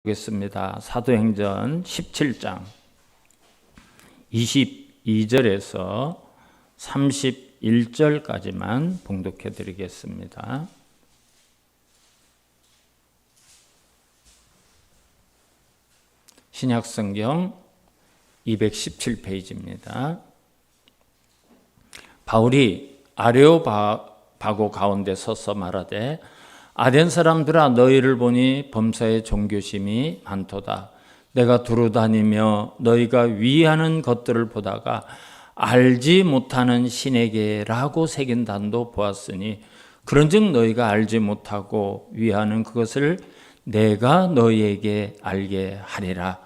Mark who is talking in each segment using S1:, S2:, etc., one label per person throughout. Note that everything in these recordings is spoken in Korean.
S1: 보겠습니다. 사도행전 17장 22절에서 31절까지만 봉독해 드리겠습니다. 신약성경 217페이지입니다. 바울이 아레오바고 가운데 서서 말하되 아덴 사람들아 너희를 보니 범사에 종교심이 많도다. 내가 두루다니며 너희가 위하는 것들을 보다가 알지 못하는 신에게라고 새긴 단도 보았으니 그런즉 너희가 알지 못하고 위하는 그것을 내가 너희에게 알게 하리라.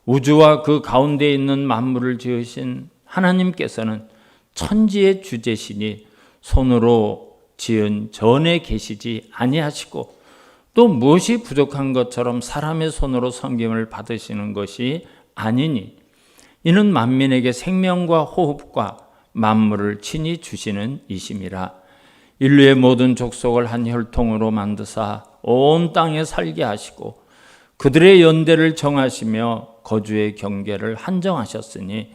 S1: 우주와 그 가운데 있는 만물을 지으신 하나님께서는 천지의 주제시니 손으로 지은 전에 계시지 아니하시고 또 무엇이 부족한 것처럼 사람의 손으로 섬김을 받으시는 것이 아니니 이는 만민에게 생명과 호흡과 만물을 친히 주시는 이심이라. 인류의 모든 족속을 한 혈통으로 만드사 온 땅에 살게 하시고 그들의 연대를 정하시며 거주의 경계를 한정하셨으니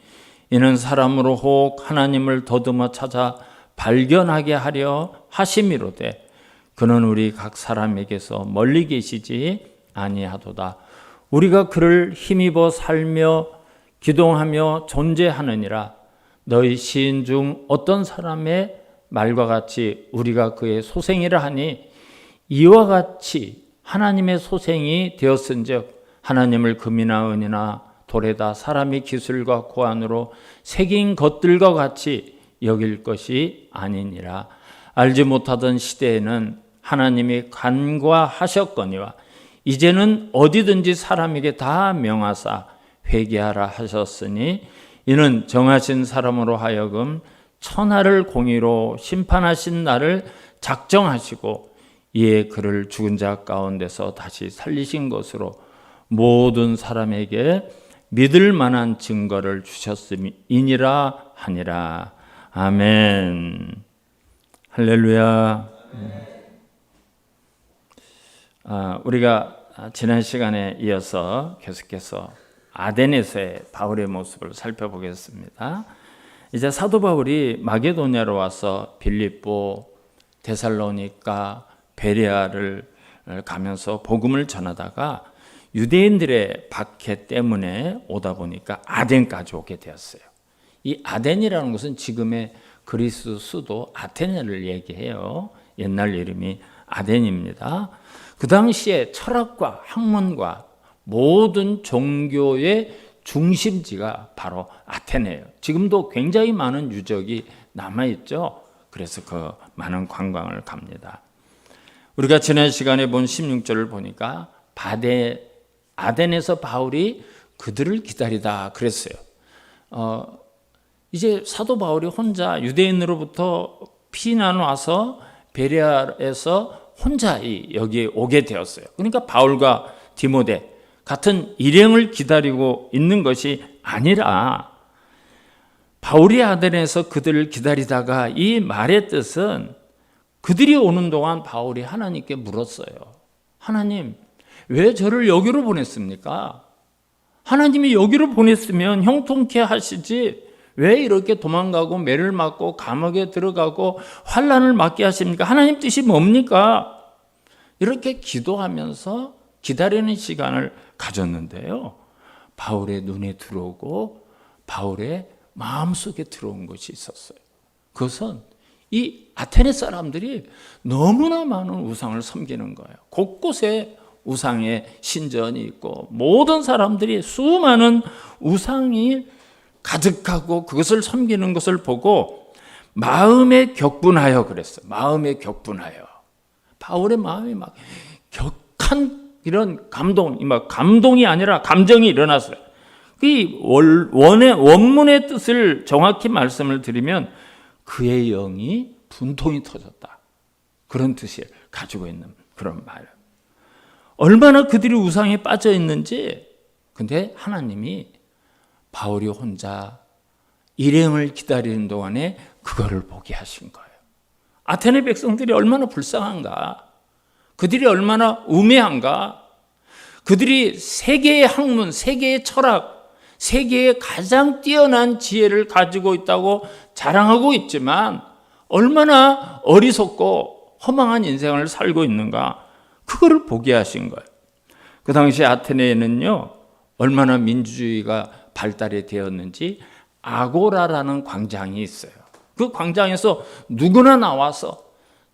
S1: 이는 사람으로 혹 하나님을 더듬어 찾아 발견하게 하려 하심이로되 그는 우리 각 사람에게서 멀리 계시지 아니하도다. 우리가 그를 힘입어 살며 기동하며 존재하느니라. 너희 시인 중 어떤 사람의 말과 같이 우리가 그의 소생이라 하니 이와 같이 하나님의 소생이 되었은즉 하나님을 금이나 은이나 돌에다 사람의 기술과 고안으로 새긴 것들과 같이 여길 것이 아니니라. 알지 못하던 시대에는 하나님이 간과하셨거니와 이제는 어디든지 사람에게 다 명하사 회개하라 하셨으니 이는 정하신 사람으로 하여금 천하를 공의로 심판하신 날을 작정하시고 이에 그를 죽은 자 가운데서 다시 살리신 것으로 모든 사람에게 믿을 만한 증거를 주셨음이니라 하니라. 아멘. 할렐루야. 우리가 지난 시간에 이어서 계속해서 아덴에서의 바울의 모습을 살펴보겠습니다. 이제 사도 바울이 마게도냐로 와서 빌립보, 데살로니가, 베레아를 가면서 복음을 전하다가 유대인들의 박해 때문에 오다 보니까 아덴까지 오게 되었어요. 이 아덴이라는 것은 지금의 그리스 수도 아테네를 얘기해요. 옛날 이름이 아덴입니다. 그 당시에 철학과 학문과 모든 종교의 중심지가 바로 아테네예요. 지금도 굉장히 많은 유적이 남아있죠. 그래서 그 많은 관광을 갑니다. 우리가 지난 시간에 본 16절을 보니까 아덴에서 바울이 그들을 기다리다 그랬어요. 이제 사도 바울이 혼자 유대인으로부터 피난 와서 베레아에서 혼자 여기에 오게 되었어요. 그러니까 바울과 디모데 같은 일행을 기다리고 있는 것이 아니라 바울이 아덴에서 그들을 기다리다가 이 말의 뜻은 그들이 오는 동안 바울이 하나님께 물었어요. 하나님, 왜 저를 여기로 보냈습니까? 하나님이 여기로 보냈으면 형통케 하시지 왜 이렇게 도망가고 매를 맞고 감옥에 들어가고 환난을 맞게 하십니까? 하나님 뜻이 뭡니까? 이렇게 기도하면서 기다리는 시간을 가졌는데요. 바울의 눈에 들어오고 바울의 마음속에 들어온 것이 있었어요. 그것은 이 아테네 사람들이 너무나 많은 우상을 섬기는 거예요. 곳곳에 우상의 신전이 있고 모든 사람들이 수많은 우상이 가득하고 그것을 섬기는 것을 보고 마음에 격분하여 그랬어요. 마음에 격분하여. 바울의 마음이 막 격한 이런 감동이 아니라 감정이 일어났어요. 이 원문의 뜻을 정확히 말씀을 드리면 그의 영이 분통이 터졌다. 그런 뜻을 가지고 있는 그런 말. 얼마나 그들이 우상에 빠져 있는지. 근데 하나님이 바울이 혼자 일행을 기다리는 동안에 그거를 보게 하신 거예요. 아테네 백성들이 얼마나 불쌍한가. 그들이 얼마나 우매한가. 그들이 세계의 학문, 세계의 철학, 세계의 가장 뛰어난 지혜를 가지고 있다고 자랑하고 있지만 얼마나 어리석고 허망한 인생을 살고 있는가, 그거를 보게 하신 거예요. 그 당시 아테네에는요, 얼마나 민주주의가 발달이 되었는지 아고라라는 광장이 있어요. 그 광장에서 누구나 나와서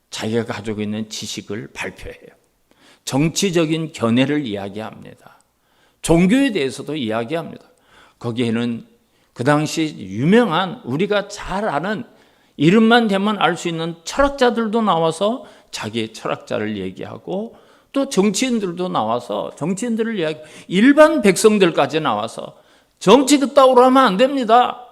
S1: 자기가 가지고 있는 지식을 발표해요. 정치적인 견해를 이야기합니다. 종교에 대해서도 이야기합니다. 거기에는 그 당시 유명한, 우리가 잘 아는, 이름만 대면 알 수 있는 철학자들도 나와서 자기의 철학자를 얘기하고, 또 정치인들도 나와서 정치인들을 이야기하고, 일반 백성들까지 나와서 정치 그따위로 하면 안 됩니다.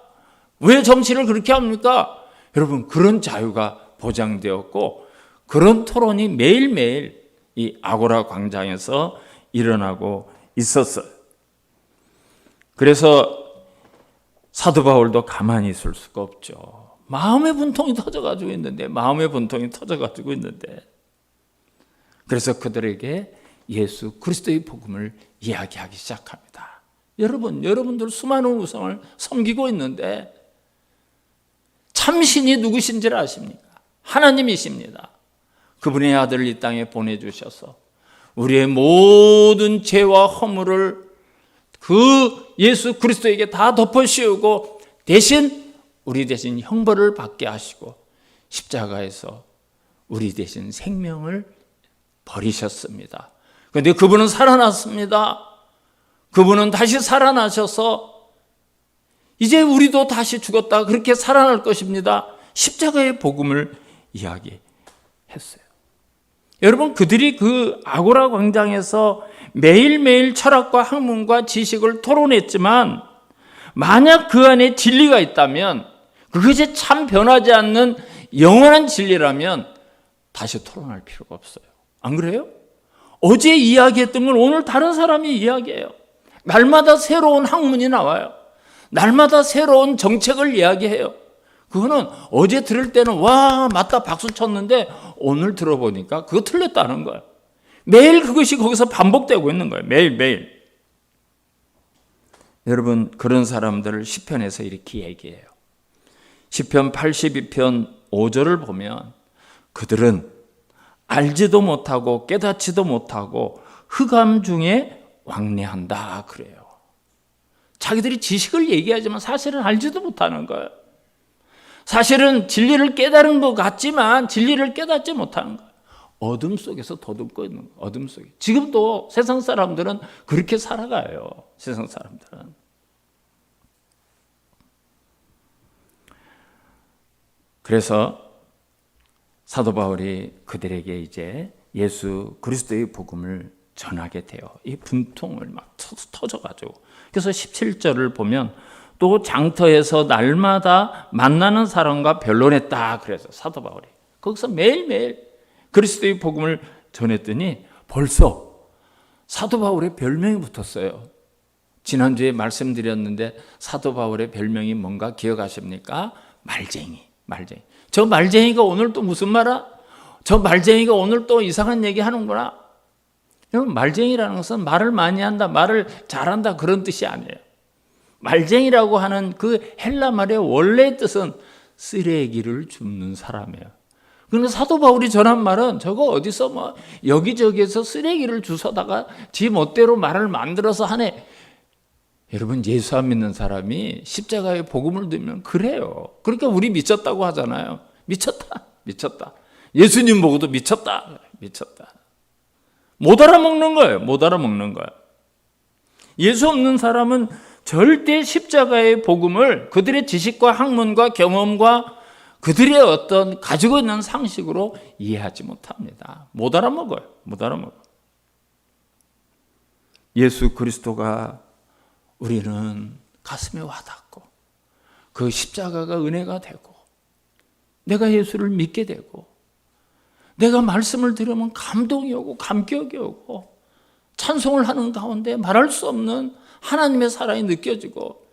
S1: 왜 정치를 그렇게 합니까? 여러분, 그런 자유가 보장되었고 그런 토론이 매일매일 이 아고라 광장에서 일어나고 있었어요. 그래서 사도 바울도 가만히 있을 수가 없죠. 마음의 분통이 터져가지고 있는데, 그래서 그들에게 예수 그리스도의 복음을 이야기하기 시작합니다. 여러분들 수많은 우상을 섬기고 있는데 참신이 누구신지를 아십니까? 하나님이십니다. 그분의 아들을 이 땅에 보내주셔서 우리의 모든 죄와 허물을 그 예수 그리스도에게 다 덮어씌우고 우리 대신 형벌을 받게 하시고 십자가에서 우리 대신 생명을 버리셨습니다. 그런데 그분은 살아났습니다. 그분은 다시 살아나셔서 이제 우리도 다시 죽었다 그렇게 살아날 것입니다. 십자가의 복음을 이야기했어요. 여러분, 그들이 그 아고라 광장에서 매일매일 철학과 학문과 지식을 토론했지만 만약 그 안에 진리가 있다면, 그것이 참 변하지 않는 영원한 진리라면 다시 토론할 필요가 없어요. 안 그래요? 어제 이야기했던 걸 오늘 다른 사람이 이야기해요. 날마다 새로운 학문이 나와요. 날마다 새로운 정책을 이야기해요. 그거는 어제 들을 때는 와 맞다 박수 쳤는데 오늘 들어보니까 그거 틀렸다는 거예요. 매일 그것이 거기서 반복되고 있는 거예요. 매일매일. 여러분, 그런 사람들을 시편에서 이렇게 얘기해요. 시편 82편 5절을 보면 그들은 알지도 못하고 깨닫지도 못하고 흑암 중에 왕래한다 그래요. 자기들이 지식을 얘기하지만 사실은 알지도 못하는 거예요. 사실은 진리를 깨달은 것 같지만 진리를 깨닫지 못하는 거예요. 어둠 속에서 더듬고 있는 거예요. 어둠 속에. 지금도 세상 사람들은 그렇게 살아가요. 세상 사람들은. 그래서 사도 바울이 그들에게 이제 예수 그리스도의 복음을 전하게 돼요. 이 분통을 막 터져가지고. 그래서 17절을 보면 또 장터에서 날마다 만나는 사람과 변론했다. 그래서 사도 바울이 거기서 매일매일 그리스도의 복음을 전했더니 벌써 사도 바울의 별명이 붙었어요. 지난주에 말씀드렸는데 사도 바울의 별명이 뭔가 기억하십니까? 말쟁이. 저 말쟁이가 오늘 또 무슨 말아? 저 말쟁이가 오늘 또 이상한 얘기 하는구나. 여러분, 말쟁이라는 것은 말을 많이 한다, 말을 잘한다 그런 뜻이 아니에요. 말쟁이라고 하는 그 헬라 말의 원래 뜻은 쓰레기를 줍는 사람이에요. 그런데 사도 바울이 전한 말은 저거 어디서 뭐 여기저기에서 쓰레기를 주워다가 지 멋대로 말을 만들어서 하네. 여러분, 예수 안 믿는 사람이 십자가의 복음을 들으면 그래요. 그러니까 우리 미쳤다고 하잖아요. 미쳤다. 예수님 보고도 미쳤다. 못 알아먹는 거예요. 예수 없는 사람은 절대 십자가의 복음을 그들의 지식과 학문과 경험과 그들의 어떤 가지고 있는 상식으로 이해하지 못합니다. 못 알아먹어요. 예수 그리스도가 우리는 가슴에 와닿고 그 십자가가 은혜가 되고 내가 예수를 믿게 되고 내가 말씀을 들으면 감동이 오고 감격이 오고 찬송을 하는 가운데 말할 수 없는 하나님의 사랑이 느껴지고,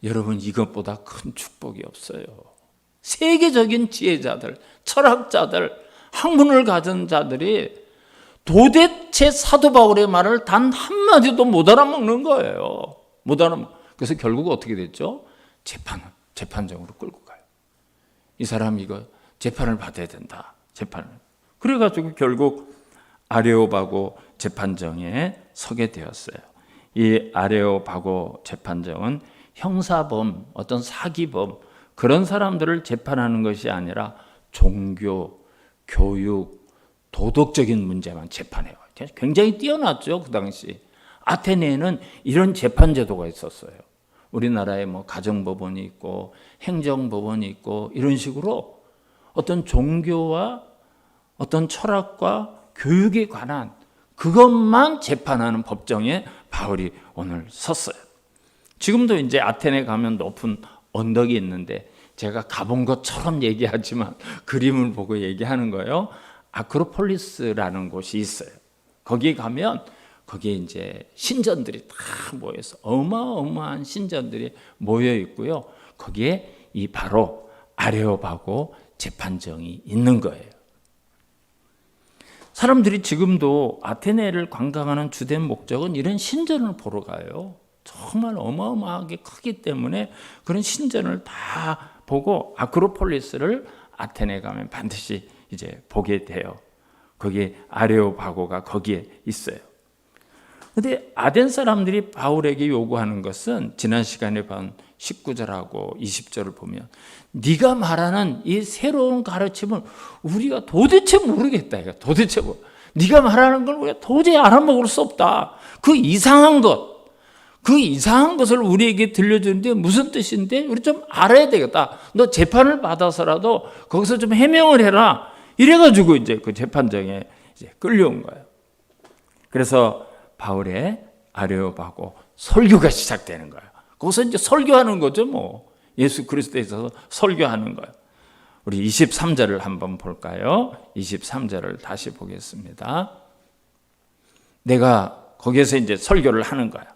S1: 여러분, 이것보다 큰 축복이 없어요. 세계적인 지혜자들, 철학자들, 학문을 가진 자들이 도대체 사도 바울의 말을 단 한마디도 못 알아먹는 거예요. 못 알아먹. 그래서 결국 어떻게 됐죠? 재판정으로 끌고 가요. 이 사람이 이거 재판을 받아야 된다. 재판을. 그래가지고 결국 아레오바고 재판정에 서게 되었어요. 이 아레오바고 재판정은 형사범, 어떤 사기범, 그런 사람들을 재판하는 것이 아니라 종교, 교육, 도덕적인 문제만 재판해요. 굉장히 뛰어났죠, 그 당시. 아테네에는 이런 재판 제도가 있었어요. 우리나라에 뭐 가정법원이 있고 행정법원이 있고 이런 식으로 어떤 종교와 어떤 철학과 교육에 관한 그것만 재판하는 법정에 바울이 오늘 섰어요. 지금도 이제 아테네 가면 높은 언덕이 있는데 제가 가본 것처럼 얘기하지만 그림을 보고 얘기하는 거예요. 아크로폴리스라는 곳이 있어요. 거기 가면 거기에 이제 신전들이 다 모여서 어마어마한 신전들이 모여 있고요. 거기에 이 바로 아레오바고 재판정이 있는 거예요. 사람들이 지금도 아테네를 관광하는 주된 목적은 이런 신전을 보러 가요. 정말 어마어마하게 크기 때문에 그런 신전을 다 보고 아크로폴리스를 아테네 가면 반드시 이제 보게 돼요. 거기에 아레오바고가 거기에 있어요. 근데 아덴 사람들이 바울에게 요구하는 것은 지난 시간에 본 19절하고 20절을 보면 네가 말하는 이 새로운 가르침을 우리가 도대체 모르겠다. 이거 도대체 네가 말하는 걸 우리가 도저히 알아먹을 수 없다. 그 이상한 것을 우리에게 들려주는데 무슨 뜻인데 우리 좀 알아야 되겠다. 너 재판을 받아서라도 거기서 좀 해명을 해라. 이래가지고 이제 그 재판정에 이제 끌려온 거예요. 그래서 바울의 아레오바고 설교가 시작되는 거예요. 거기서 이제 설교하는 거죠, 뭐. 예수 그리스도에 있어서 설교하는 거예요. 우리 23절을 한번 볼까요? 23절을 다시 보겠습니다. 내가 거기에서 이제 설교를 하는 거예요.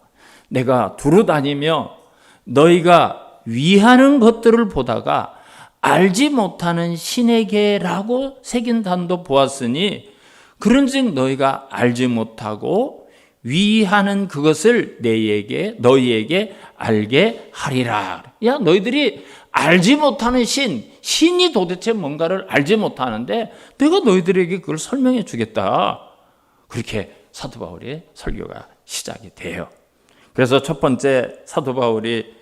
S1: 내가 두루 다니며 너희가 위하는 것들을 보다가 알지 못하는 신에게라고 새긴 단도 보았으니 그런즉 너희가 알지 못하고 위하는 그것을 너희에게 알게 하리라. 야, 너희들이 알지 못하는 신이 도대체 뭔가를 알지 못하는데 내가 너희들에게 그걸 설명해 주겠다. 그렇게 사도 바울의 설교가 시작이 돼요. 그래서 첫 번째 사도 바울이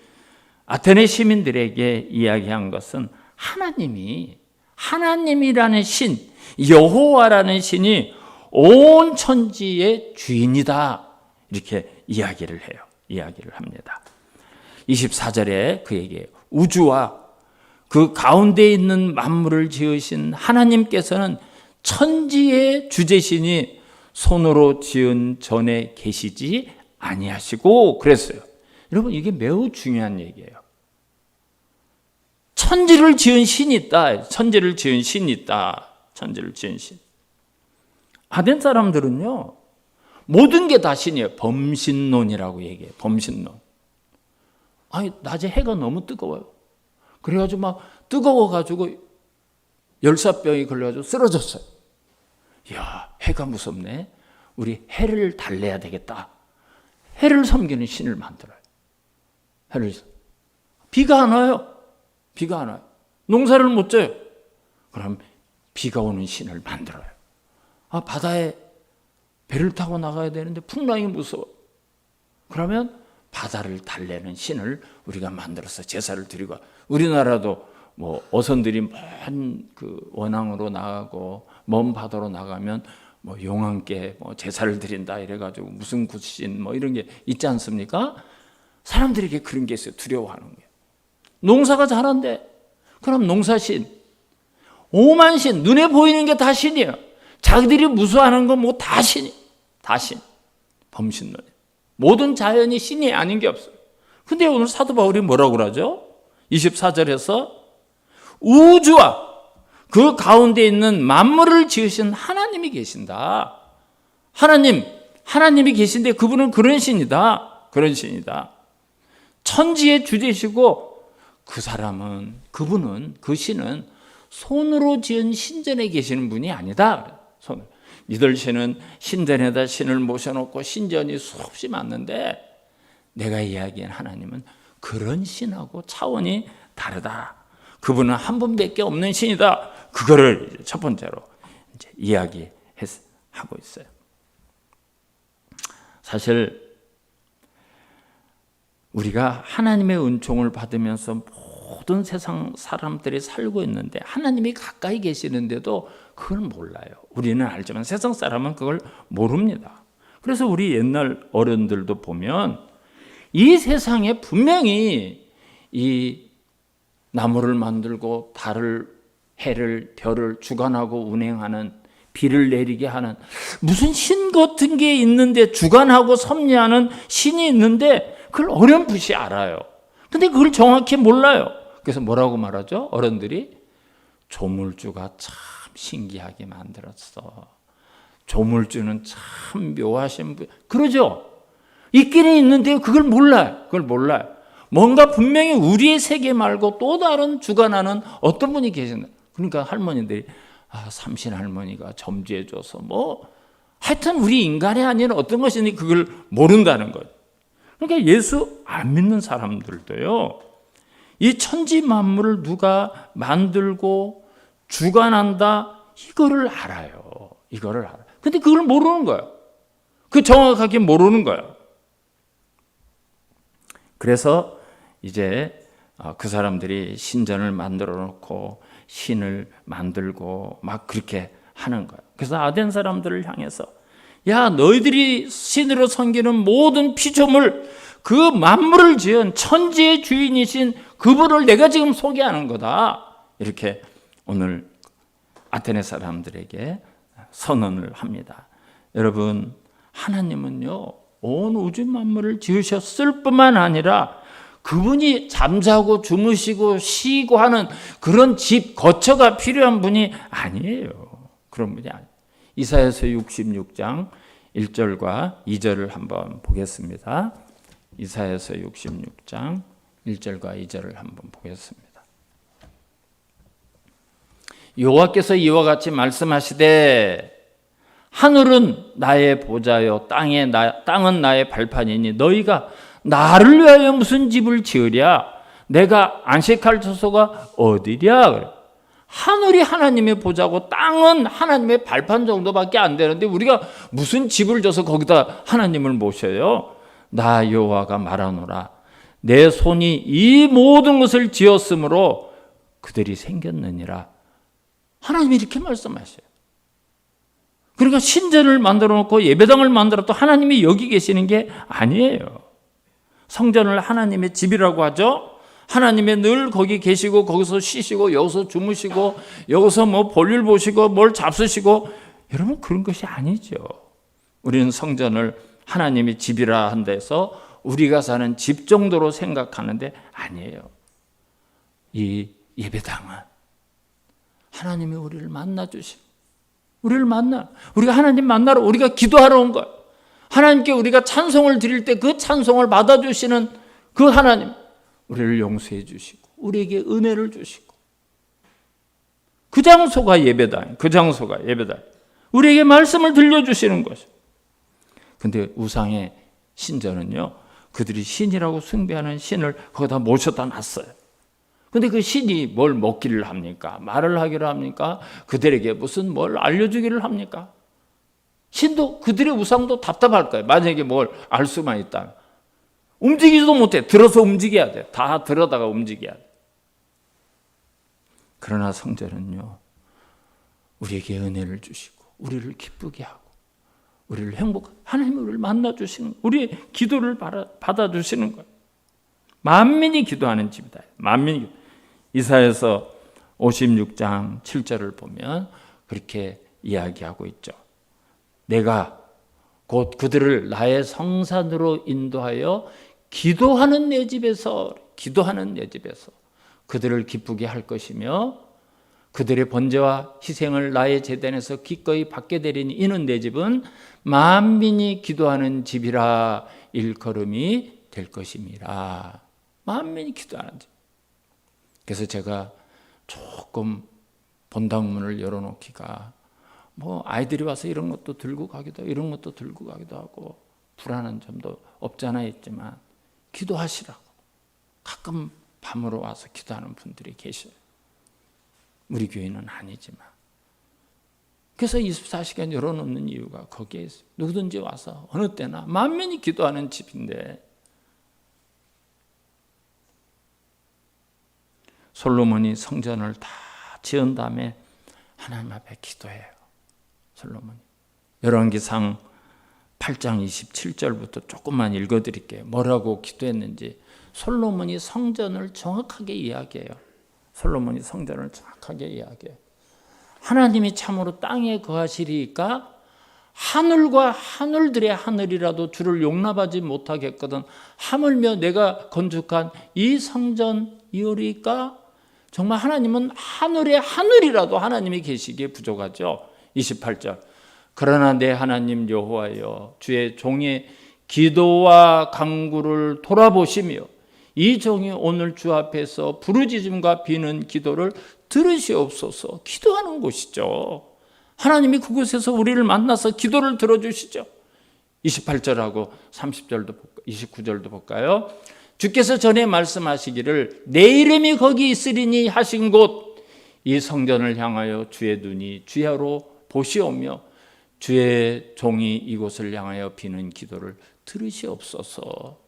S1: 아테네 시민들에게 이야기한 것은 하나님이라는 신, 여호와라는 신이 온 천지의 주인이다. 이렇게 이야기를 합니다. 24절에 그에게 우주와 그 가운데 있는 만물을 지으신 하나님께서는 천지의 주제신이 손으로 지은 전에 계시지 아니하시고 그랬어요. 여러분, 이게 매우 중요한 얘기예요. 천지를 지은 신이 있다. 천지를 지은 신이 있다. 천지를 지은 신. 아덴 사람들은요, 모든 게 다 신이에요. 범신론이라고 얘기해요. 범신론. 아니, 낮에 해가 너무 뜨거워요. 그래가지고 막 뜨거워가지고 열사병이 걸려가지고 쓰러졌어요. 이야, 해가 무섭네. 우리 해를 달래야 되겠다. 해를 섬기는 신을 만들어요. 비가 안 와요. 농사를 못 져요. 그럼 비가 오는 신을 만들어요. 바다에 배를 타고 나가야 되는데 풍랑이 무서워. 그러면 바다를 달래는 신을 우리가 만들어서 제사를 드리고, 우리나라도 뭐 어선들이 먼 그 원앙으로 나가고 먼 바다로 나가면 뭐 용왕께 뭐 제사를 드린다 이래가지고 무슨 굿신 뭐 이런 게 있지 않습니까? 사람들에게 그런 게 있어요. 두려워하는 거예요. 농사가 잘한대. 그럼 농사신, 오만 신, 눈에 보이는 게 다 신이에요. 자기들이 무수하는 건 뭐 다 신이, 다 신. 범신론. 모든 자연이 신이 아닌 게 없어요. 근데 오늘 사도 바울이 뭐라고 그러죠? 24절에서 우주와 그 가운데 있는 만물을 지으신 하나님이 계신다. 하나님이 계신데 그분은 그런 신이다. 천지의 주제시고 그 신은 손으로 지은 신전에 계시는 분이 아니다. 니들 신은 신전에다 신을 모셔놓고 신전이 수없이 많는데 내가 이야기한 하나님은 그런 신하고 차원이 다르다. 그분은 한 분밖에 없는 신이다. 그거를 첫 번째로 이제 이야기하고 있어요. 사실 우리가 하나님의 은총을 받으면서 모든 세상 사람들이 살고 있는데 하나님이 가까이 계시는데도 그걸 몰라요. 우리는 알지만 세상 사람은 그걸 모릅니다. 그래서 우리 옛날 어른들도 보면 이 세상에 분명히 이 나무를 만들고 달을, 해를, 별을 주관하고 운행하는, 비를 내리게 하는 무슨 신 같은 게 있는데, 주관하고 섭리하는 신이 있는데 그걸 어렴풋이 알아요. 근데 그걸 정확히 몰라요. 그래서 뭐라고 말하죠? 어른들이 조물주가 참 신기하게 만들었어. 조물주는 참 묘하신 분. 그러죠? 있기는 있는데 그걸 몰라요. 그걸 몰라요. 뭔가 분명히 우리의 세계 말고 또 다른 주관하는 어떤 분이 계신다. 그러니까 할머니들이 삼신 할머니가 점지해줘서 하여튼 우리 인간이 아닌 어떤 것이니 그걸 모른다는 거예요. 그러니까 예수 안 믿는 사람들도요, 이 천지 만물을 누가 만들고 주관한다 이거를 알아요. 이거를 알아요. 근데 그걸 모르는 거예요. 그 정확하게 모르는 거예요. 그래서 이제 그 사람들이 신전을 만들어 놓고 신을 만들고 막 그렇게 하는 거예요. 그래서 아덴 사람들을 향해서 야, 너희들이 신으로 섬기는 모든 피조물, 그 만물을 지은 천지의 주인이신 그분을 내가 지금 소개하는 거다. 이렇게 오늘 아테네 사람들에게 선언을 합니다. 여러분, 하나님은요, 온 우주 만물을 지으셨을 뿐만 아니라 그분이 잠자고 주무시고 쉬고 하는 그런 집, 거처가 필요한 분이 아니에요. 그런 분이 아니에요. 이사야서 66장 1절과 2절을 한번 보겠습니다. 이사야서 66장 1절과 2절을 한번 보겠습니다. 여호와께서 이와 같이 말씀하시되 하늘은 나의 보좌요 땅은 나의 발판이니 너희가 나를 위하여 무슨 집을 지으랴? 내가 안식할 처소가 어디랴? 하늘이 하나님의 보좌고 땅은 하나님의 발판 정도밖에 안 되는데 우리가 무슨 집을 져서 거기다 하나님을 모셔요? 나 여호와가 말하노라. 내 손이 이 모든 것을 지었으므로 그들이 생겼느니라. 하나님이 이렇게 말씀하셔요. 그러니까 신전을 만들어 놓고 예배당을 만들어도 하나님이 여기 계시는 게 아니에요. 성전을 하나님의 집이라고 하죠. 하나님이 늘 거기 계시고 거기서 쉬시고 여기서 주무시고 여기서 볼일 보시고 뭘 잡수시고, 여러분 그런 것이 아니죠. 우리는 성전을 하나님의 집이라 한 데서 우리가 사는 집 정도로 생각하는데 아니에요. 이 예배당은 하나님이 우리를 만나 주시고 우리가 하나님 만나러 우리가 기도하러 온 거예요. 하나님께 우리가 찬송을 드릴 때 그 찬송을 받아주시는 그 하나님, 우리를 용서해 주시고 우리에게 은혜를 주시고, 그 장소가 예배당, 우리에게 말씀을 들려주시는 것이죠. 근데 우상의 신전은요, 그들이 신이라고 숭배하는 신을 거기다 모셔다 놨어요. 근데 그 신이 뭘 먹기를 합니까? 말을 하기를 합니까? 그들에게 무슨 뭘 알려주기를 합니까? 신도 그들의 우상도 답답할 거예요. 만약에 뭘 알 수만 있다면. 움직이지도 못해. 들어서 움직여야 돼. 다 들어다가 움직여야 돼. 그러나 성전은요, 우리에게 은혜를 주시고 우리를 기쁘게 하고 우리를 하나님이 우리를 만나주시는, 우리의 기도를 받아주시는 거예요. 만민이 기도하는 집이다. 이사야서 56장 7절을 보면 그렇게 이야기하고 있죠. 내가 곧 그들을 나의 성산으로 인도하여 기도하는 내 집에서 그들을 기쁘게 할 것이며 그들의 번제와 희생을 나의 제단에서 기꺼이 받게 되리니 이는 내 집은 만민이 기도하는 집이라 일컬음이 될 것임이라. 만민이 기도하는 집. 그래서 제가 조금 본당문을 열어놓기가 뭐 아이들이 와서 이런 것도 들고 가기도 하고 이런 것도 들고 가기도 하고 불안한 점도 없잖아 있지만 기도하시라고 가끔 밤으로 와서 기도하는 분들이 계셔요. 우리 교회는 아니지만. 그래서 24시간 열어놓는 이유가 거기에 있어요. 누구든지 와서 어느 때나 만면이 기도하는 집인데, 솔로몬이 성전을 다 지은 다음에 하나님 앞에 기도해요. 솔로몬이. 열왕기상 8장 27절부터 조금만 읽어드릴게요. 뭐라고 기도했는지. 솔로몬이 성전을 정확하게 이야기해요. 솔로몬이 성전을 정확하게 이야기해요. 하나님이 참으로 땅에 거하시리까 하늘과 하늘들의 하늘이라도 주를 용납하지 못하겠거든 하물며 내가 건축한 이 성전이오리까. 정말 하나님은 하늘의 하늘이라도 하나님이 계시기에 부족하죠. 28절. 그러나 내 하나님 여호와여 주의 종의 기도와 간구를 돌아보시며 이 종이 오늘 주 앞에서 부르짖음과 비는 기도를 들으시옵소서. 기도하는 곳이죠. 하나님이 그곳에서 우리를 만나서 기도를 들어주시죠. 28절하고 30절도 29절도 볼까요? 주께서 전에 말씀하시기를 내 이름이 거기 있으리니 하신 곳 이 성전을 향하여 주의 눈이 주야로 보시오며 주의 종이 이곳을 향하여 비는 기도를 들으시옵소서.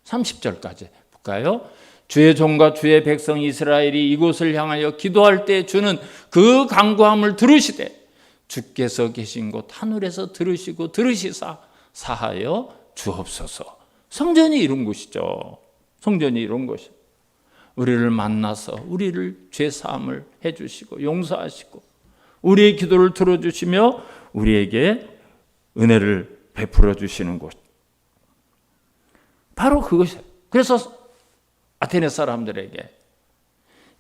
S1: 30절까지 볼까요? 주의 종과 주의 백성 이스라엘이 이곳을 향하여 기도할 때 주는 그 간구함을 들으시되 주께서 계신 곳 하늘에서 들으시고 들으시사 사하여 주옵소서. 성전이 이런 곳이죠. 성전이 이런 곳이죠. 우리를 만나서 우리를 죄사함을 해주시고 용서하시고 우리의 기도를 들어주시며 우리에게 은혜를 베풀어 주시는 곳. 바로 그것이에요. 그래서 아테네 사람들에게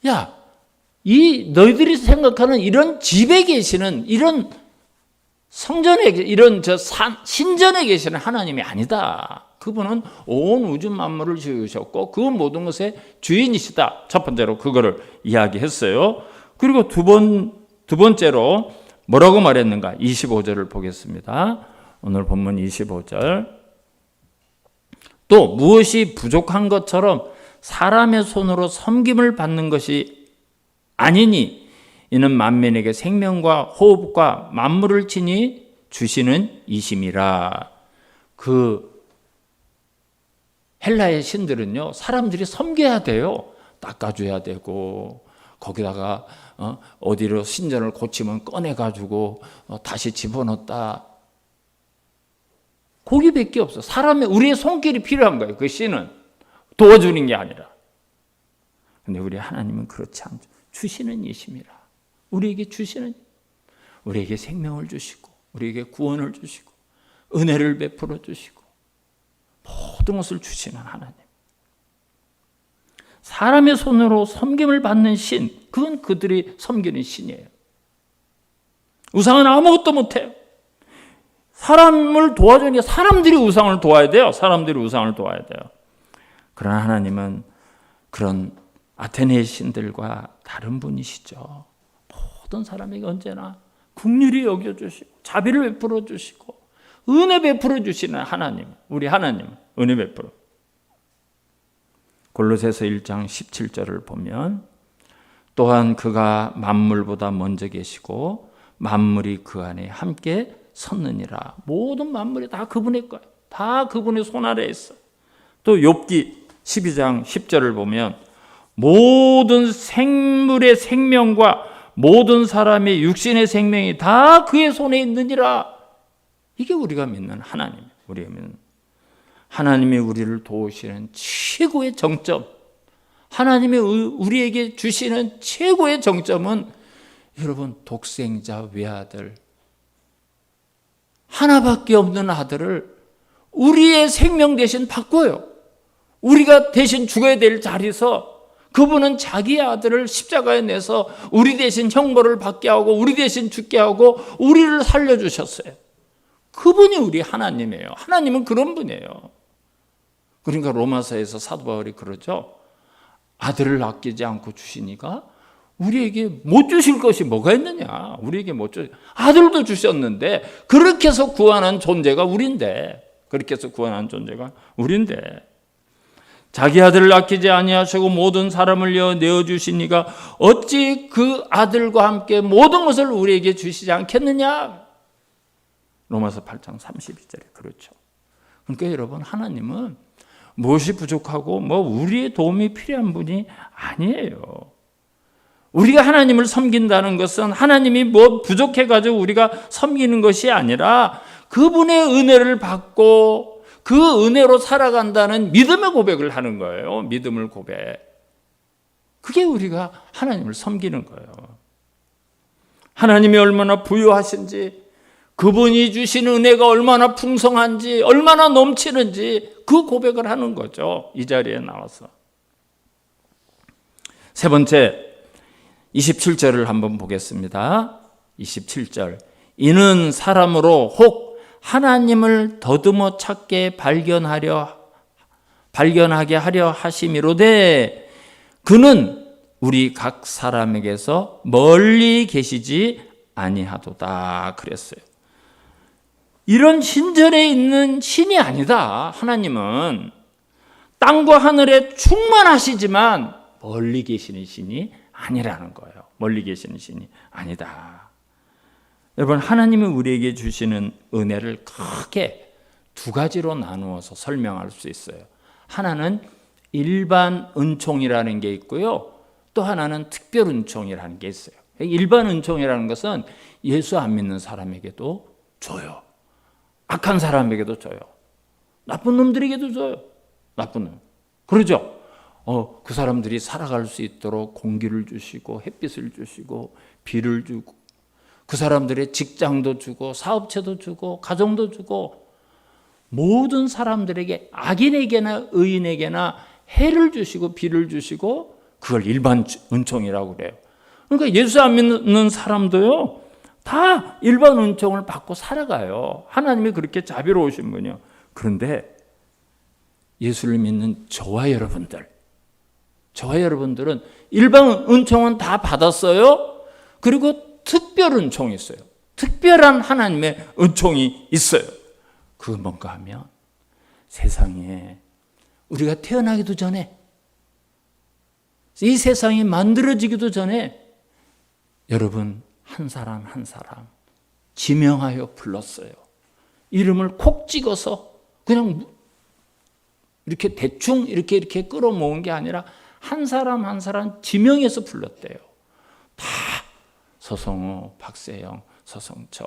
S1: 야, 이 너희들이 생각하는 이런 집에 계시는 이런 성전에 이런 신전에 계시는 하나님이 아니다. 그분은 온 우주 만물을 지으셨고 그 모든 것의 주인이시다. 첫 번째로 그거를 이야기했어요. 그리고 두 번째로 뭐라고 말했는가? 25절을 보겠습니다. 오늘 본문 25절. 또 무엇이 부족한 것처럼 사람의 손으로 섬김을 받는 것이 아니니 이는 만민에게 생명과 호흡과 만물을 친히 주시는 이심이라. 그 헬라의 신들은요, 사람들이 섬겨야 돼요. 닦아줘야 되고 거기다가 어디로 신전을 고치면 꺼내가지고 다시 집어넣었다. 거기밖에 없어. 우리의 손길이 필요한 거예요. 그 신은 도와주는 게 아니라. 근데 우리 하나님은 그렇지 않죠. 주시는 이심이라. 우리에게 주시는, 우리에게 생명을 주시고 우리에게 구원을 주시고 은혜를 베풀어 주시고 모든 것을 주시는 하나님. 사람의 손으로 섬김을 받는 신, 그건 그들이 섬기는 신이에요. 우상은 아무것도 못해요. 사람을 도와주는 게 사람들이 우상을 도와야 돼요. 사람들이 우상을 도와야 돼요. 그러나 하나님은 그런 아테네의 신들과 다른 분이시죠. 모든 사람에게 언제나 긍휼히 여겨주시고 자비를 베풀어 주시고 은혜 베풀어 주시는 하나님, 우리 하나님 은혜 베풀어. 골로새서 1장 17절을 보면 또한 그가 만물보다 먼저 계시고 만물이 그 안에 함께 섰느니라. 모든 만물이 다 그분의 거예요. 다 그분의 손 아래에 있어요. 또 욥기 12장 10절을 보면 모든 생물의 생명과 모든 사람의 육신의 생명이 다 그의 손에 있느니라. 이게 우리가 믿는 하나님, 우리가 믿는 하나님이 우리를 도우시는 최고의 정점, 하나님이 우리에게 주시는 최고의 정점은 여러분 독생자 외아들, 하나밖에 없는 아들을 우리의 생명 대신 바꿔요. 우리가 대신 죽어야 될 자리에서 그분은 자기의 아들을 십자가에 내서 우리 대신 형벌을 받게 하고 우리 대신 죽게 하고 우리를 살려주셨어요. 그분이 우리 하나님이에요. 하나님은 그런 분이에요. 그러니까 로마서에서 사도 바울이 그러죠. 아들을 아끼지 않고 주시니까 우리에게 못 주실 것이 뭐가 있느냐? 우리에게 못 주, 아들도 주셨는데, 그렇게 해서 구원한 존재가 우린데, 그렇게 해서 구원한 존재가 우린데, 자기 아들을 아끼지 아니하시고 모든 사람을 내어주시니가 어찌 그 아들과 함께 모든 것을 우리에게 주시지 않겠느냐? 로마서 8장 32절에 그렇죠. 그러니까 여러분, 하나님은 무엇이 부족하고 우리의 도움이 필요한 분이 아니에요. 우리가 하나님을 섬긴다는 것은 하나님이 부족해가지고 우리가 섬기는 것이 아니라 그분의 은혜를 받고 그 은혜로 살아간다는 믿음의 고백을 하는 거예요. 믿음을 고백. 그게 우리가 하나님을 섬기는 거예요. 하나님이 얼마나 부유하신지, 그분이 주신 은혜가 얼마나 풍성한지, 얼마나 넘치는지 그 고백을 하는 거죠. 이 자리에 나와서. 세 번째, 27절을 한번 보겠습니다. 27절. 이는 사람으로 혹 하나님을 더듬어 찾게 발견하게 하려 하심이로되 그는 우리 각 사람에게서 멀리 계시지 아니하도다 그랬어요. 이런 신전에 있는 신이 아니다. 하나님은 땅과 하늘에 충만하시지만 멀리 계시는 신이 아니라는 거예요. 멀리 계시는 신이 아니다. 여러분, 하나님이 우리에게 주시는 은혜를 크게 두 가지로 나누어서 설명할 수 있어요. 하나는 일반 은총이라는 게 있고요. 또 하나는 특별 은총이라는 게 있어요. 일반 은총이라는 것은 예수 안 믿는 사람에게도 줘요. 악한 사람에게도 줘요. 나쁜 놈들에게도 줘요. 나쁜 놈. 그러죠? 그 사람들이 살아갈 수 있도록 공기를 주시고 햇빛을 주시고 비를 주고 그 사람들의 직장도 주고 사업체도 주고 가정도 주고 모든 사람들에게 악인에게나 의인에게나 해를 주시고 비를 주시고 그걸 일반 은총이라고 그래요. 그러니까 예수 안 믿는 사람도요 다 일반 은총을 받고 살아가요. 하나님이 그렇게 자비로우신 분이요. 그런데 예수를 믿는 저와 여러분들은 일반 은총은 다 받았어요. 그리고 특별 은총이 있어요. 특별한 하나님의 은총이 있어요. 그건 뭔가 하면 세상에 우리가 태어나기도 전에 이 세상이 만들어지기도 전에 여러분 한 사람 한 사람 지명하여 불렀어요. 이름을 콕 찍어서 그냥 이렇게 대충 이렇게 끌어모은 게 아니라 한 사람 한 사람 지명해서 불렀대요. 다 서성호, 박세영, 서성철,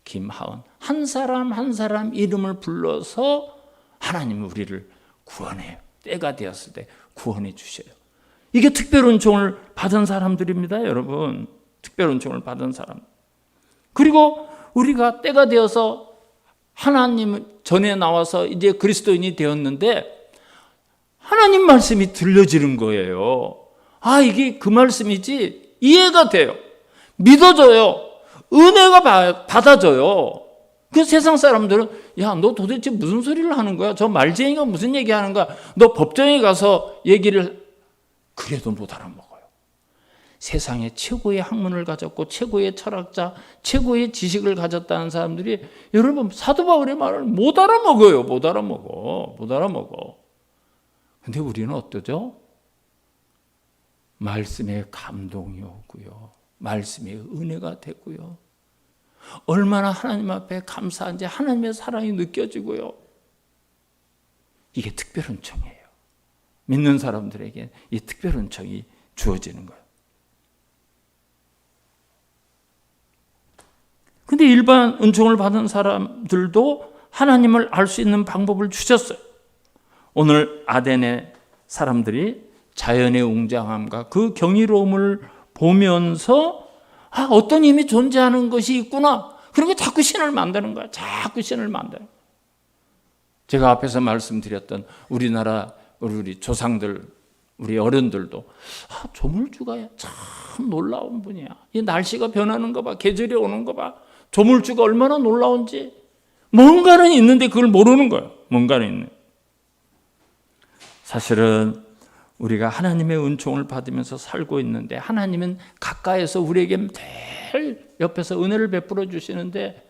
S1: 김하은 한 사람 한 사람 이름을 불러서 하나님은 우리를 구원해요. 때가 되었을 때 구원해 주셔요. 이게 특별 은총을 받은 사람들입니다, 여러분. 특별 은총을 받은 사람. 그리고 우리가 때가 되어서 하나님 전에 나와서 이제 그리스도인이 되었는데 하나님 말씀이 들려지는 거예요. 아, 이게 그 말씀이지? 이해가 돼요. 믿어져요. 은혜가 받아져요. 그 세상 사람들은 야, 너 도대체 무슨 소리를 하는 거야? 저 말쟁이가 무슨 얘기하는 거야? 너 법정에 가서 얘기를 그래도 못 알아먹어요. 세상에 최고의 학문을 가졌고 최고의 철학자, 최고의 지식을 가졌다는 사람들이 여러분 사도 바울의 말을 못 알아먹어요. 못 알아먹어. 근데 우리는 어떠죠? 말씀에 감동이 오고요. 말씀에 은혜가 되고요. 얼마나 하나님 앞에 감사한지 하나님의 사랑이 느껴지고요. 이게 특별 은총이에요. 믿는 사람들에게 이 특별 은총이 주어지는 거예요. 근데 일반 은총을 받은 사람들도 하나님을 알 수 있는 방법을 주셨어요. 오늘 아덴의 사람들이 자연의 웅장함과 그 경이로움을 보면서 어떤 힘이 존재하는 것이 있구나. 그러니까 자꾸 신을 만드는 거야. 자꾸 신을 만드는 거야. 제가 앞에서 말씀드렸던 우리나라 우리 조상들, 우리 어른들도 조물주가 참 놀라운 분이야. 이 날씨가 변하는 거 봐. 계절이 오는 거 봐. 조물주가 얼마나 놀라운지. 뭔가는 있는데 그걸 모르는 거예요. 뭔가는 있는. 사실은 우리가 하나님의 은총을 받으면서 살고 있는데 하나님은 가까이서 우리에게 늘 옆에서 은혜를 베풀어 주시는데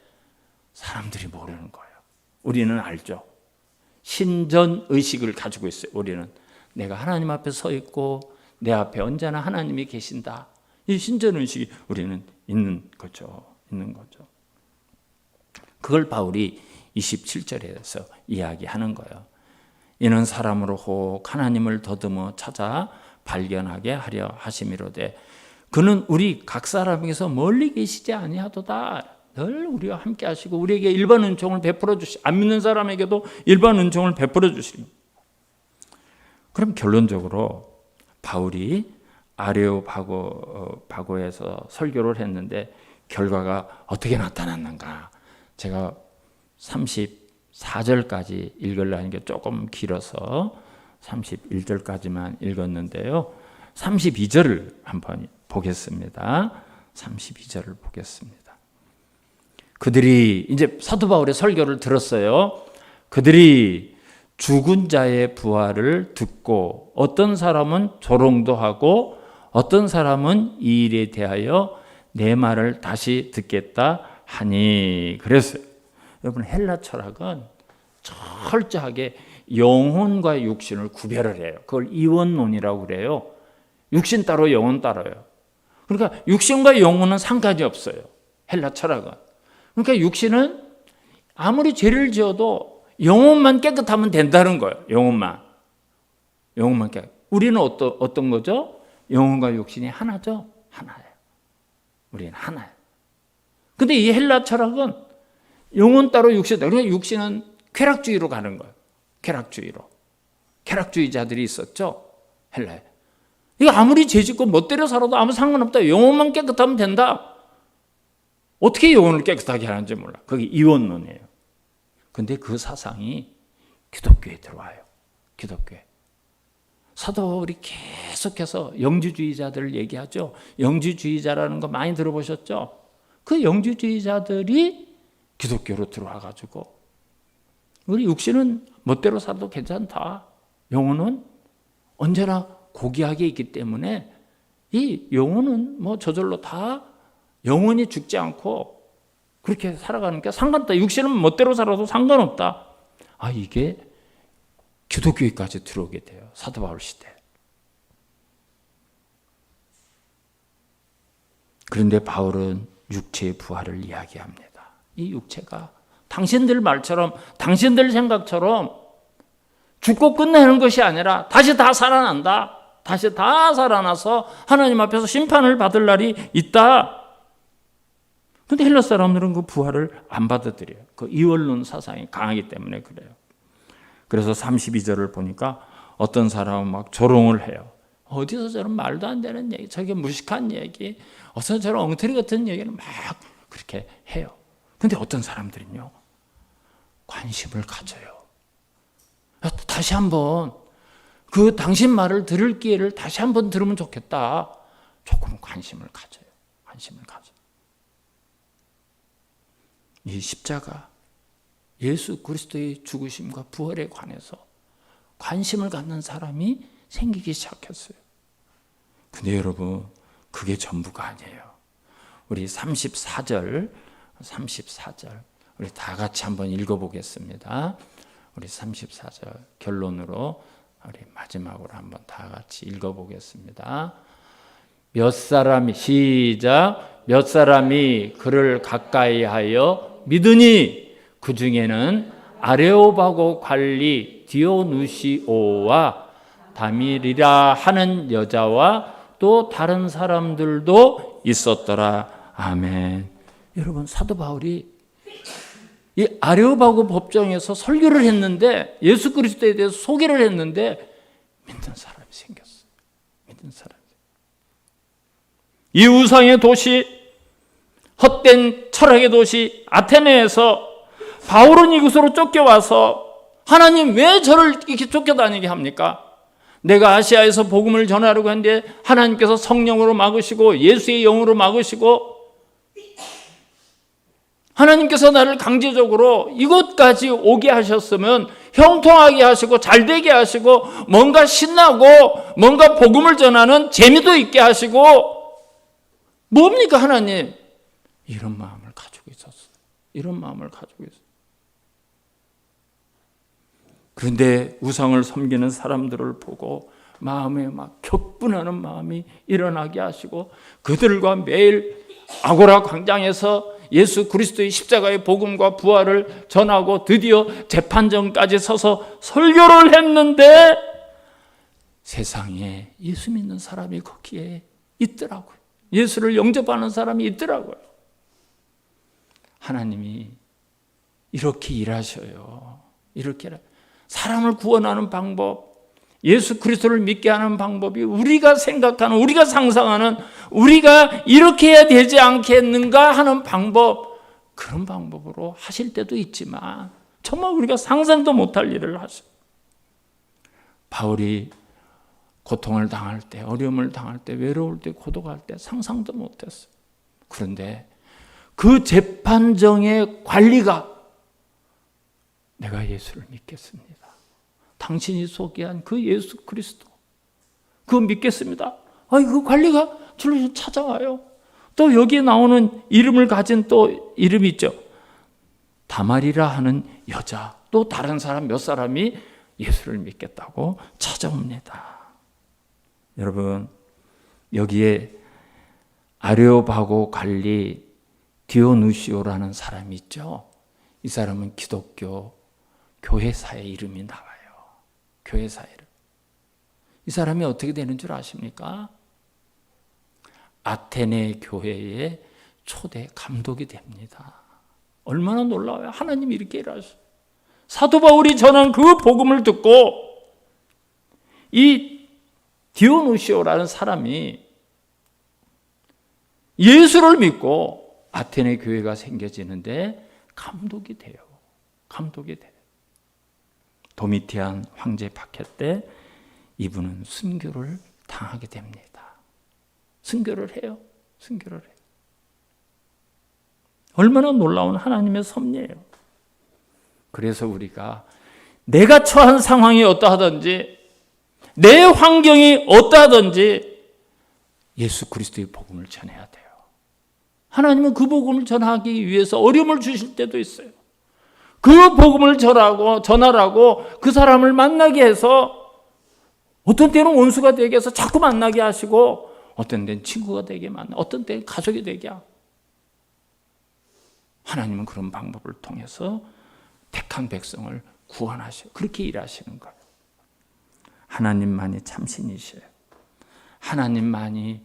S1: 사람들이 모르는 거예요. 우리는 알죠. 신전 의식을 가지고 있어요. 우리는 내가 하나님 앞에 서 있고 내 앞에 언제나 하나님이 계신다. 이 신전 의식이 우리는 있는 거죠. 그걸 바울이 27절에서 이야기하는 거예요. 이는 사람으로 혹 하나님을 더듬어 찾아 발견하게 하려 하심이로되 그는 우리 각 사람에게서 멀리 계시지 아니하도다. 늘 우리와 함께 하시고 우리에게 일반 은총을 베풀어 주시. 안 믿는 사람에게도 일반 은총을 베풀어 주시리. 그럼 결론적으로 바울이 아레오파고에서 설교를 했는데 결과가 어떻게 나타났는가? 제가 34절까지 읽으려는 게 조금 길어서 31절까지만 읽었는데요. 32절을 한번 보겠습니다. 32절을 보겠습니다. 그들이 이제 사도 바울의 설교를 들었어요. 그들이 죽은 자의 부활을 듣고 어떤 사람은 조롱도 하고 어떤 사람은 이 일에 대하여 내 말을 다시 듣겠다 하니 그랬어요. 여러분 헬라 철학은 철저하게 영혼과 육신을 구별을 해요. 그걸 이원론이라고 그래요. 육신 따로 영혼 따로요. 그러니까 육신과 영혼은 상관이 없어요. 헬라 철학은. 그러니까 육신은 아무리 죄를 지어도 영혼만 깨끗하면 된다는 거예요. 영혼만 깨끗. 우리는 어떤 거죠? 영혼과 육신이 하나죠? 하나예요. 우리는 하나예요. 근데 이 헬라 철학은 영혼 따로 육신 따로. 그러니까 육신은 쾌락주의로 가는 거예요. 쾌락주의자들이 있었죠? 헬라에. 이거 아무리 죄짓고 멋대로 살아도 아무 상관없다. 영혼만 깨끗하면 된다. 어떻게 영혼을 깨끗하게 하는지 몰라. 그게 이원론이에요. 근데 그 사상이 기독교에 들어와요. 기독교에. 사도 바울이 계속해서 영주주의자들을 얘기하죠. 영주주의자라는 거 많이 들어보셨죠? 그 영주주의자들이 기독교로 들어와가지고 우리 육신은 멋대로 살아도 괜찮다. 영혼은 언제나 고귀하게 있기 때문에 이 영혼은 뭐 저절로 다 영혼이 죽지 않고 그렇게 살아가는 게 상관없다. 육신은 멋대로 살아도 상관없다. 이게 기독교에까지 들어오게 돼요. 사도 바울 시대. 그런데 바울은 육체의 부활을 이야기합니다. 이 육체가 당신들 말처럼 당신들 생각처럼 죽고 끝내는 것이 아니라 다시 다 살아난다. 다시 다 살아나서 하나님 앞에서 심판을 받을 날이 있다. 그런데 헬라 사람들은 그 부활을 안 받아들여요. 그 이원론 사상이 강하기 때문에 그래요. 그래서 32절을 보니까 어떤 사람은 막 조롱을 해요. 어디서 저런 말도 안 되는 얘기, 저게 무식한 얘기, 어디서 저런 엉터리 같은 얘기를 막 그렇게 해요. 근데 어떤 사람들은요, 관심을 가져요. 다시 한번 그 당신 말을 들을 기회를 다시 한번 들으면 좋겠다. 조금 관심을 가져요. 이 십자가, 예수 그리스도의 죽으심과 부활에 관해서 관심을 갖는 사람이 생기기 시작했어요. 근데 여러분, 그게 전부가 아니에요. 우리 34절 우리 다 같이 한번 읽어보겠습니다. 우리 34절 결론으로 우리 마지막으로 한번 다 같이 읽어보겠습니다. 몇 사람이 그를 가까이 하여 믿으니 그 중에는 아레오바고 관리 디오누시오와 다미리라 하는 여자와 또 다른 사람들도 있었더라. 아멘. 여러분, 사도 바울이 이 아레오바고 법정에서 설교를 했는데, 예수 그리스도에 대해서 소개를 했는데 믿는 사람이 생겼어요. 이 우상의 도시, 헛된 철학의 도시 아테네에서 바울은 이곳으로 쫓겨와서 하나님 왜 저를 이렇게 쫓겨다니게 합니까? 내가 아시아에서 복음을 전하려고 했는데 하나님께서 성령으로 막으시고 예수의 영으로 막으시고 하나님께서 나를 강제적으로 이곳까지 오게 하셨으면 형통하게 하시고 잘되게 하시고 뭔가 신나고 뭔가 복음을 전하는 재미도 있게 하시고 뭡니까 하나님? 이런 마음을 가지고 있었어요. 이런 마음을 가지고 있어요. 그런데 우상을 섬기는 사람들을 보고 마음에 막 격분하는 마음이 일어나게 하시고 그들과 매일 아고라 광장에서 예수 그리스도의 십자가의 복음과 부활을 전하고 드디어 재판정까지 서서 설교를 했는데 세상에 예수 믿는 사람이 거기에 있더라고요. 예수를 영접하는 사람이 있더라고요. 하나님이 이렇게 일하셔요. 이렇게 사람을 구원하는 방법, 예수 그리스도를 믿게 하는 방법이 우리가 생각하는, 우리가 상상하는, 우리가 이렇게 해야 되지 않겠는가 하는 방법, 그런 방법으로 하실 때도 있지만 정말 우리가 상상도 못할 일을 하셔요. 바울이 고통을 당할 때, 어려움을 당할 때, 외로울 때, 고독할 때 상상도 못했어요. 그런데 그 재판정의 관리가 내가 예수를 믿겠습니다. 당신이 소개한 그 예수 그리스도 그거 믿겠습니다. 그 관리가 저를 찾아와요. 또 여기에 나오는 이름을 가진 또 이름이 있죠. 다말이라 하는 여자, 또 다른 사람 몇 사람이 예수를 믿겠다고 찾아옵니다. 여러분, 여기에 아레오바고 관리 디오누시오라는 사람이 있죠. 이 사람은 기독교 교회사의 이름이 나와요. 교회사 이름. 이 사람이 어떻게 되는 줄 아십니까? 아테네 교회의 초대 감독이 됩니다. 얼마나 놀라워요. 하나님이 이렇게 일하셔요. 사도 바울이 전한 그 복음을 듣고 이 디오누시오라는 사람이 예수를 믿고 아테네 교회가 생겨지는데 감독이 돼요. 감독이 돼요. 도미티안 황제 박해 때 이분은 순교를 당하게 됩니다. 순교를 해요. 순교를 해요. 얼마나 놀라운 하나님의 섭리예요. 그래서 우리가 내가 처한 상황이 어떠하든지 내 환경이 어떠하든지 예수 그리스도의 복음을 전해야 돼요. 하나님은 그 복음을 전하기 위해서 어려움을 주실 때도 있어요. 그 복음을 전하라고 그 사람을 만나게 해서 어떤 때는 원수가 되게 해서 자꾸 만나게 하시고 어떤 때는 친구가 되게 만나, 어떤 때는 가족이 되게 하고 하나님은 그런 방법을 통해서 택한 백성을 구원하셔요. 그렇게 일하시는 거예요. 하나님만이 참신이셔요. 하나님만이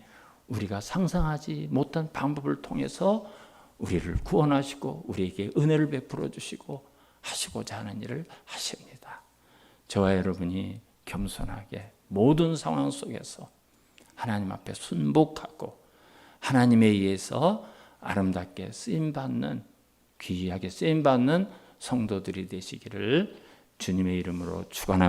S1: 우리가 상상하지 못한 방법을 통해서 우리를 구원하시고 우리에게 은혜를 베풀어 주시고 하시고자 하는 일을 하십니다. 저와 여러분이 겸손하게 모든 상황 속에서 하나님 앞에 순복하고 하나님에 의해서 아름답게 쓰임받는, 귀하게 쓰임받는 성도들이 되시기를 주님의 이름으로 축원합니다.